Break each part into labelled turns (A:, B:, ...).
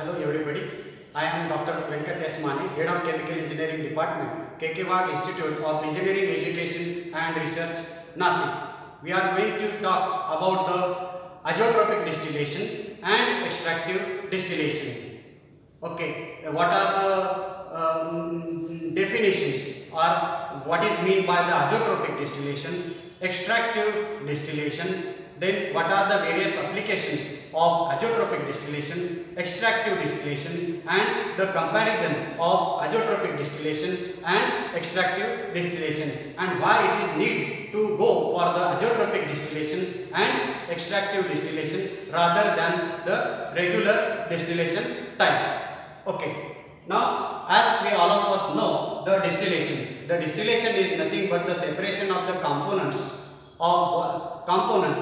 A: Hello everybody, I am Dr. Venkatesh Mani, Head of Chemical Engineering Department, KK Wagh Institute of Engineering Education and Research, Nasik. We are going to talk about the azeotropic distillation and extractive distillation. Okay, what are the definitions or what is meant by the azeotropic distillation, extractive distillation, then what are the various applications of azeotropic distillation, extractive distillation, and the comparison of azeotropic distillation and extractive distillation, and why it is need to go for the azeotropic distillation and extractive distillation rather than the regular distillation type. Okay. Now, as we all of us know, the distillation is nothing but the separation of the components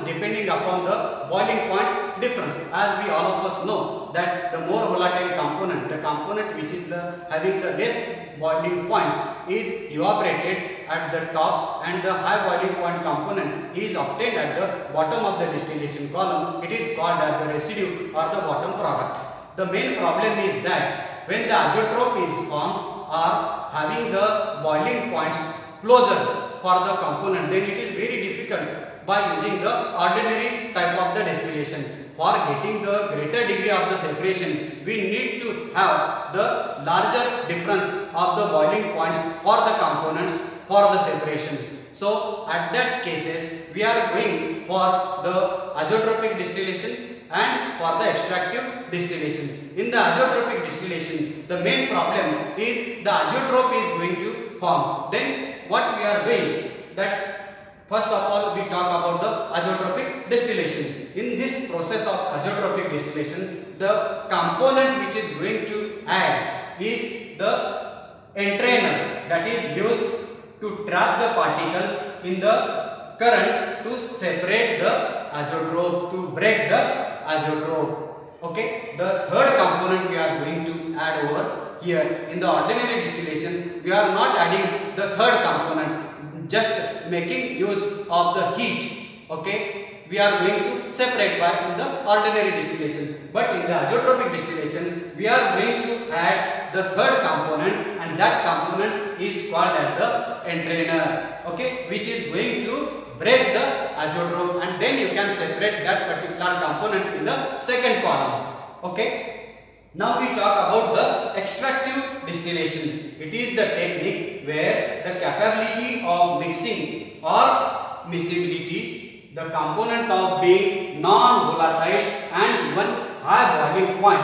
A: depending upon the boiling point difference. As we all of us know that the more volatile component, the component which is having the less boiling point is evaporated at the top, and the high boiling point component is obtained at the bottom of the distillation column. It is called as the residue or the bottom product. The main problem is that when the azeotrope is formed or having the boiling points closer for the component, then it is very difficult by using the ordinary type of the distillation. For getting the greater degree of the separation, we need to have the larger difference of the boiling points for the components for the separation. So at that cases, we are going for the azeotropic distillation and for the extractive distillation. In the azeotropic distillation, the main problem is the azeotrope is going to form. Then what we are doing, that first of all we talk about the azeotropic distillation. In this process of azeotropic distillation, the component which is going to add is the entrainer, that is used to trap the particles in the current to separate the azeotrope, to break the azeotrope. Okay, the third component we are going to add over here. In the ordinary distillation, we are not adding the third component, just making use of the heat. Okay, we are going to separate by the ordinary distillation, but in the azeotropic distillation, we are going to add the third component, and that component is called as the entrainer. Okay, which is going to break the azeotrope, and then you can separate that particular component in the second column. Okay. Now we talk about the extractive distillation. It is the technique where the capability of mixing or miscibility, the component of being non-volatile and even high boiling point,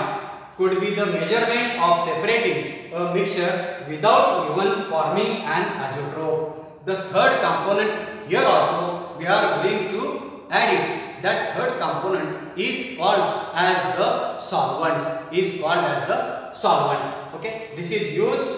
A: could be the measurement of separating a mixture without even forming an azeotrope. The third component here also we are going to add it. That third component is called as the solvent. Okay, this is used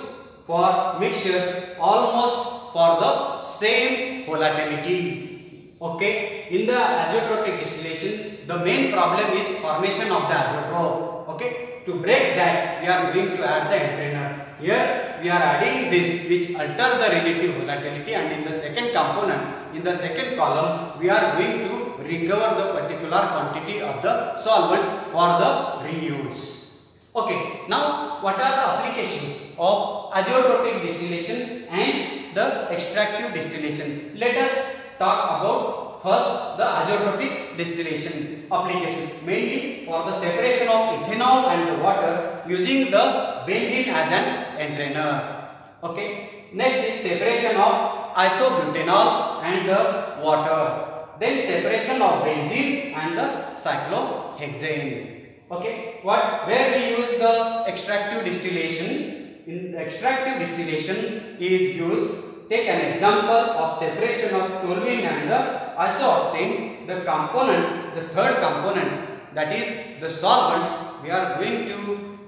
A: for mixtures almost for the same volatility. Okay, in the azeotropic distillation, the main problem is formation of the azeotrope. Okay, to break that, we are going to add the entrainer. Here we are adding this, which alter the relative volatility, and in the second component, in the second column, we are going to recover the particular quantity of the solvent for the reuse. Okay, now what are the applications of azeotropic distillation and the extractive distillation? Let us talk about first the azeotropic distillation application, mainly for the separation of ethanol and the water using the benzene as an entrainer. Okay, next is separation of isobutanol and the water. Then separation of benzene and the cyclohexane. Okay, where we use the extractive distillation? In the extractive distillation is used. Take an example of separation of toluene and the isooctane. The component, the third component, that is the solvent we are going to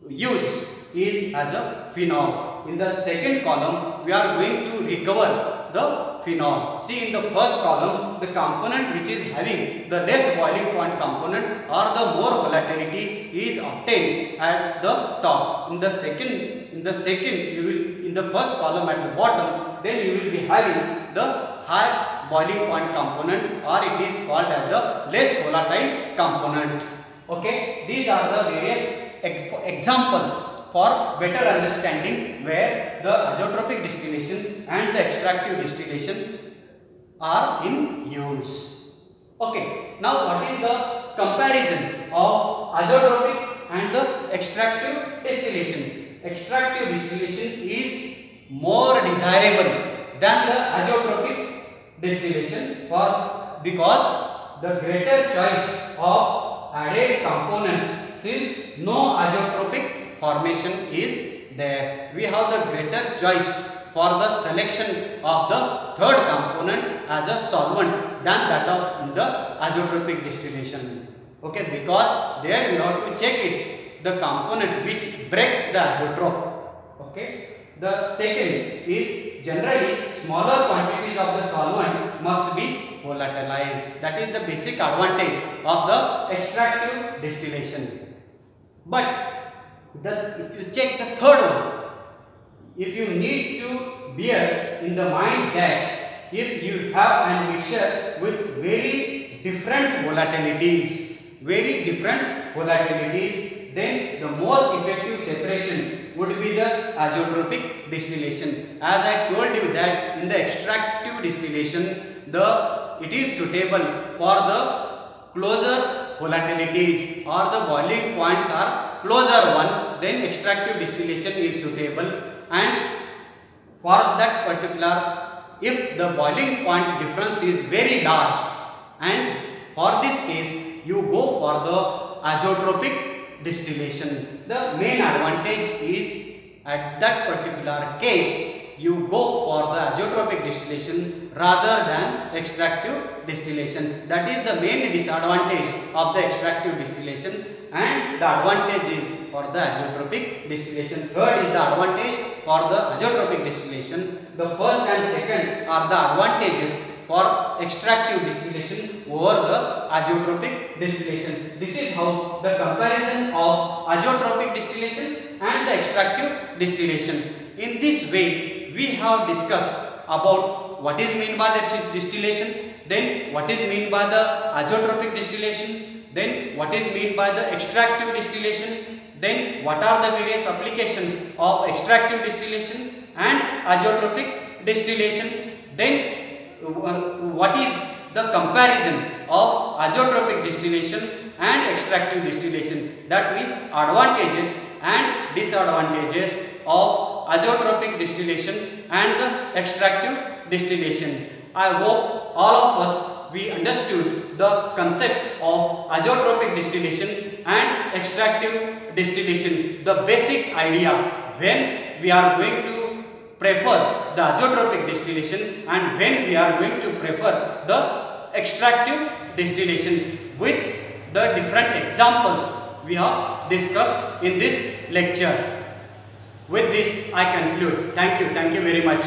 A: use is as a phenol. In the second column, we are going to recover the phenol. See, in the first column, the component which is having the less boiling point component or the more volatility is obtained at the top. In the first column at the bottom, then you will be having the high boiling point component, or it is called as the less volatile component. Okay, these are the various examples for better understanding where the azeotropic distillation and the extractive distillation are in use. Okay, now what is the comparison of azeotropic and the extractive distillation? Extractive distillation is more desirable than the azeotropic distillation because the greater choice of added components, since no azeotropic formation is there. We have the greater choice for the selection of the third component as a solvent than that of in the azeotropic distillation. Okay, because there we have to check it, the component which break the azeotrope. Okay. The second is generally smaller quantities of the solvent must be volatilized. That is the basic advantage of the extractive distillation. But if you check the third one, if you need to bear in the mind that if you have a mixture with very different volatilities, then the most effective separation would be the azeotropic distillation. As I told you that in the extractive distillation, it is suitable for the closer volatilities or the boiling points are closer one, then extractive distillation is suitable. And for that particular, if the boiling point difference is very large, and for this case you go for the azeotropic distillation. The main advantage is at that particular case you go for the azeotropic distillation rather than extractive distillation. That is the main disadvantage of the extractive distillation, and the advantage is for the azeotropic distillation. Third is the advantage for the azeotropic distillation. The first and second are the advantages for extractive distillation over the azeotropic distillation. This is how the comparison of azeotropic distillation and the extractive distillation. In this way, we have discussed about what is meant by the distillation, then what is meant by the azeotropic distillation, then what is meant by the extractive distillation, then what are the various applications of extractive distillation and azeotropic distillation, then what is the comparison of azeotropic distillation and extractive distillation. That means advantages and disadvantages of azeotropic distillation and the extractive distillation. I hope all of us we understood the concept of azeotropic distillation and extractive distillation, the basic idea when we are going to prefer the azeotropic distillation and when we are going to prefer the extractive distillation, with the different examples we have discussed in this lecture. With this I conclude. Thank you very much.